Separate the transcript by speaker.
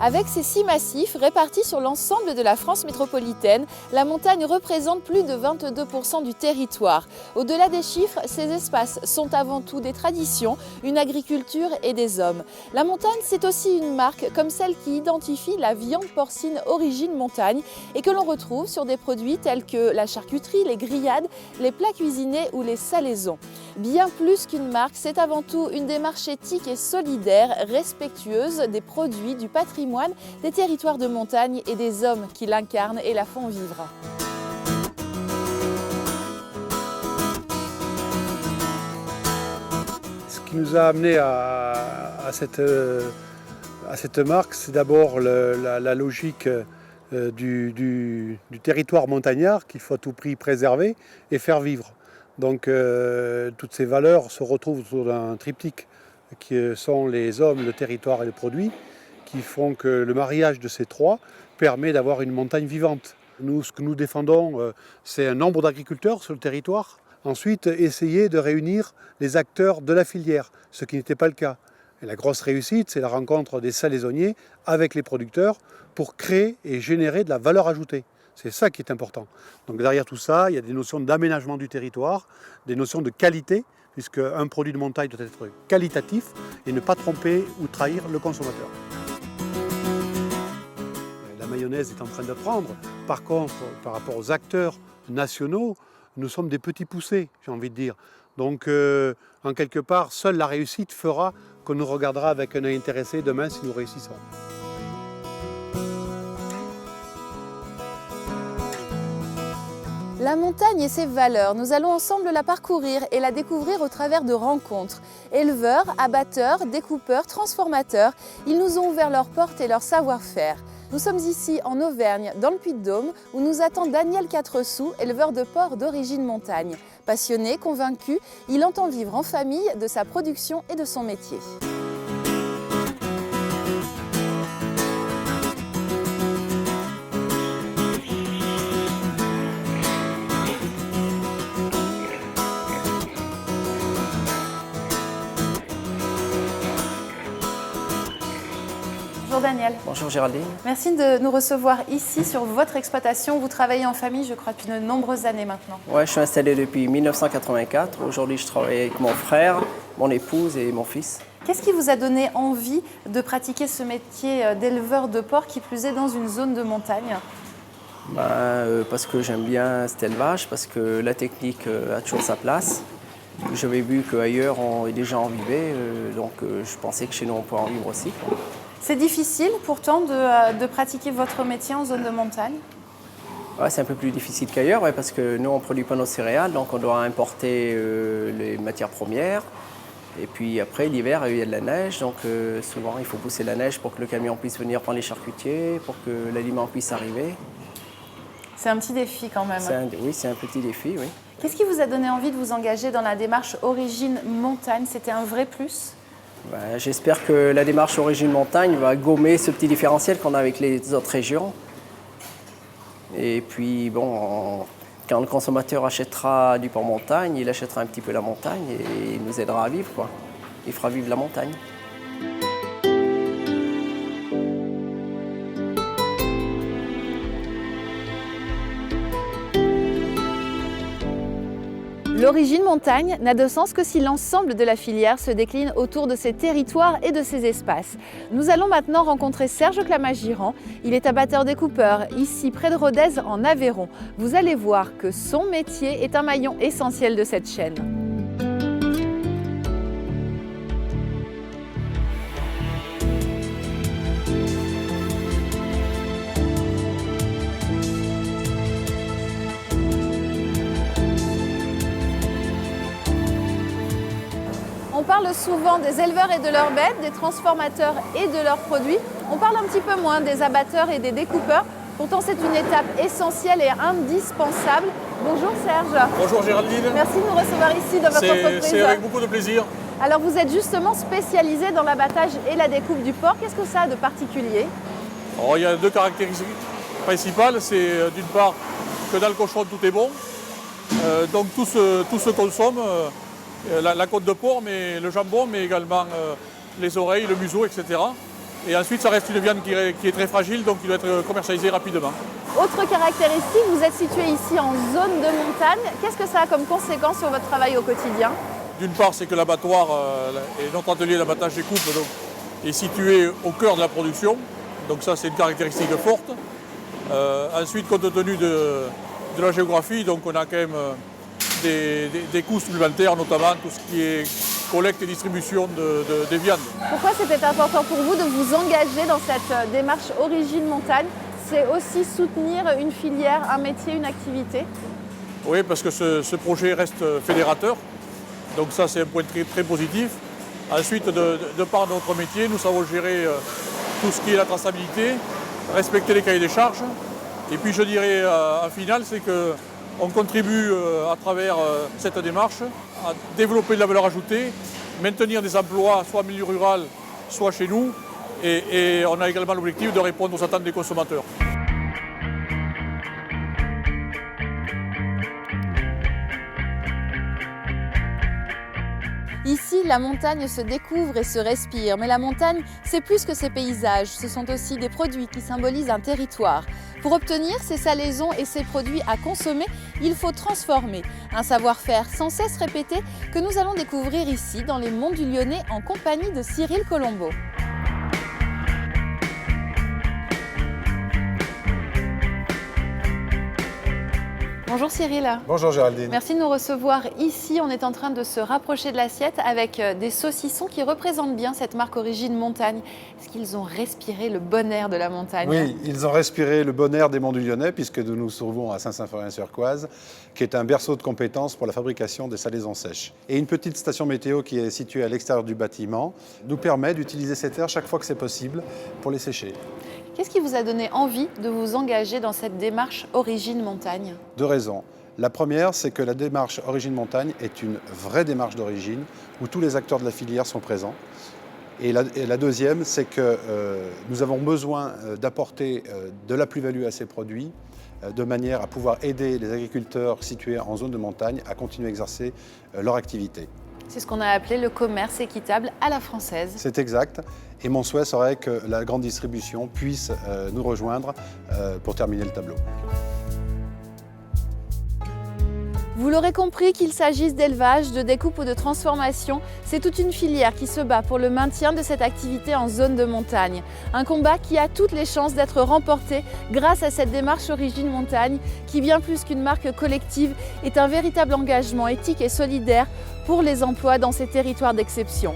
Speaker 1: Avec ses 6 massifs répartis sur l'ensemble de la France métropolitaine, la montagne représente plus de 22% du territoire. Au-delà des chiffres, ces espaces sont avant tout des traditions, une agriculture et des hommes. La montagne, c'est aussi une marque comme celle qui identifie la viande porcine origine montagne et que l'on retrouve sur des produits tels que la charcuterie, les grillades, les plats cuisinés ou les salaisons. Bien plus qu'une marque, c'est avant tout une démarche éthique et solidaire, respectueuse des produits, du patrimoine, des territoires de montagne et des hommes qui l'incarnent et la font vivre.
Speaker 2: Ce qui nous a amené à cette marque, c'est d'abord la logique du territoire montagnard qu'il faut à tout prix préserver et faire vivre. Donc toutes ces valeurs se retrouvent autour d'un triptyque qui sont les hommes, le territoire et le produit, qui font que le mariage de ces trois permet d'avoir une montagne vivante. Nous, ce que nous défendons, c'est un nombre d'agriculteurs sur le territoire. Ensuite, essayer de réunir les acteurs de la filière, ce qui n'était pas le cas. Et la grosse réussite, c'est la rencontre des salaisonniers avec les producteurs pour créer et générer de la valeur ajoutée. C'est ça qui est important. Donc derrière tout ça, il y a des notions d'aménagement du territoire, des notions de qualité, puisque un produit de montagne doit être qualitatif et ne pas tromper ou trahir le consommateur. La mayonnaise est en train de prendre. Par contre, par rapport aux acteurs nationaux, nous sommes des petits poussés, j'ai envie de dire. Donc, en quelque part, seule la réussite fera qu'on nous regardera avec un œil intéressé demain si nous réussissons.
Speaker 1: La montagne et ses valeurs, nous allons ensemble la parcourir et la découvrir au travers de rencontres. Éleveurs, abatteurs, découpeurs, transformateurs, ils nous ont ouvert leurs portes et leur savoir-faire. Nous sommes ici en Auvergne, dans le Puy-de-Dôme, où nous attend Daniel Quatreçou, éleveur de porc d'origine montagne. Passionné, convaincu, il entend vivre en famille de sa production et de son métier. Bonjour Daniel.
Speaker 3: Bonjour Géraldine.
Speaker 1: Merci de nous recevoir ici sur votre exploitation. Vous travaillez en famille, je crois, depuis de nombreuses années maintenant.
Speaker 3: Ouais, je suis installé depuis 1984. Aujourd'hui, je travaille avec mon frère, mon épouse et mon fils.
Speaker 1: Qu'est-ce qui vous a donné envie de pratiquer ce métier d'éleveur de porc, qui plus est dans une zone de montagne?
Speaker 3: Parce que j'aime bien cet élevage, parce que la technique a toujours sa place. J'avais vu qu'ailleurs, des gens en vivaient, donc je pensais que chez nous, on pourrait en vivre aussi, quoi.
Speaker 1: C'est difficile pourtant de pratiquer votre métier en zone de montagne?
Speaker 3: Ouais, c'est un peu plus difficile qu'ailleurs, ouais, parce que nous, on ne produit pas nos céréales, donc on doit importer les matières premières. Et puis après, l'hiver, il y a de la neige, donc souvent, il faut pousser la neige pour que le camion puisse venir prendre les charcutiers, pour que l'aliment puisse arriver.
Speaker 1: C'est un petit défi quand même.
Speaker 3: Oui, c'est un petit défi, oui.
Speaker 1: Qu'est-ce qui vous a donné envie de vous engager dans la démarche origine montagne? C'était un vrai plus?
Speaker 3: J'espère que la démarche origine montagne va gommer ce petit différentiel qu'on a avec les autres régions. Et puis, bon, quand le consommateur achètera du porc montagne, il achètera un petit peu la montagne et il nous aidera à vivre, quoi. Il fera vivre la montagne.
Speaker 1: L'origine montagne n'a de sens que si l'ensemble de la filière se décline autour de ces territoires et de ces espaces. Nous allons maintenant rencontrer Serge Clamas-Girand. Il est abatteur-découpeur, ici près de Rodez en Aveyron. Vous allez voir que son métier est un maillon essentiel de cette chaîne. On parle souvent des éleveurs et de leurs bêtes, des transformateurs et de leurs produits. On parle un petit peu moins des abatteurs et des découpeurs. Pourtant, c'est une étape essentielle et indispensable. Bonjour Serge.
Speaker 4: Bonjour Géraldine.
Speaker 1: Merci de nous recevoir ici dans votre entreprise.
Speaker 4: C'est avec beaucoup de plaisir.
Speaker 1: Alors vous êtes justement spécialisé dans l'abattage et la découpe du porc. Qu'est-ce que ça a de particulier?
Speaker 4: Alors, il y a deux caractéristiques principales. C'est d'une part que dans le cochon tout est bon. Donc tout se consomme. La côte de porc, mais le jambon, mais également les oreilles, le museau, etc. Et ensuite, ça reste une viande qui est très fragile, donc qui doit être commercialisée rapidement.
Speaker 1: Autre caractéristique, vous êtes situé ici en zone de montagne. Qu'est-ce que ça a comme conséquence sur votre travail au quotidien?
Speaker 4: D'une part, c'est que l'abattoir et notre atelier d'abattage des coupes donc, est situé au cœur de la production. Donc ça, c'est une caractéristique forte. Ensuite, compte tenu de la géographie, donc on a quand même des coûts supplémentaires, notamment tout ce qui est collecte et distribution des viandes.
Speaker 1: Pourquoi c'était important pour vous de vous engager dans cette démarche Origine Montagne? C'est aussi soutenir une filière, un métier, une activité?
Speaker 4: Oui, parce que ce projet reste fédérateur. Donc ça, c'est un point très, très positif. Ensuite, de par notre métier, nous savons gérer tout ce qui est la traçabilité, respecter les cahiers des charges. Et puis je dirais en finale, c'est qu'on contribue à travers cette démarche à développer de la valeur ajoutée, maintenir des emplois soit en milieu rural, soit chez nous. Et on a également l'objectif de répondre aux attentes des consommateurs.
Speaker 1: Ici, la montagne se découvre et se respire, mais la montagne, c'est plus que ces paysages, ce sont aussi des produits qui symbolisent un territoire. Pour obtenir ces salaisons et ces produits à consommer, il faut transformer. Un savoir-faire sans cesse répété que nous allons découvrir ici, dans les Monts du Lyonnais, en compagnie de Cyril Colombo. Bonjour Cyril.
Speaker 5: Bonjour Géraldine.
Speaker 1: Merci de nous recevoir ici. On est en train de se rapprocher de l'assiette avec des saucissons qui représentent bien cette marque Origine Montagne. Est-ce qu'ils ont respiré le bon air de la montagne?
Speaker 5: Oui, ils ont respiré le bon air des Monts du Lyonnais puisque nous nous trouvons à Saint-Symphorien-sur-Coise, qui est un berceau de compétences pour la fabrication des salaisons sèches. Et une petite station météo qui est située à l'extérieur du bâtiment nous permet d'utiliser cet air chaque fois que c'est possible pour les sécher.
Speaker 1: Qu'est-ce qui vous a donné envie de vous engager dans cette démarche Origine Montagne?
Speaker 5: Deux raisons. La première, c'est que la démarche Origine Montagne est une vraie démarche d'origine où tous les acteurs de la filière sont présents. Et la deuxième, c'est que nous avons besoin d'apporter de la plus-value à ces produits de manière à pouvoir aider les agriculteurs situés en zone de montagne à continuer à exercer leur activité.
Speaker 1: C'est ce qu'on a appelé le commerce équitable à la française.
Speaker 5: C'est exact. Et mon souhait serait que la grande distribution puisse nous rejoindre pour terminer le tableau.
Speaker 1: Vous l'aurez compris, qu'il s'agisse d'élevage, de découpe ou de transformation, c'est toute une filière qui se bat pour le maintien de cette activité en zone de montagne. Un combat qui a toutes les chances d'être remporté grâce à cette démarche Origine Montagne qui, bien plus qu'une marque collective, est un véritable engagement éthique et solidaire pour les emplois dans ces territoires d'exception.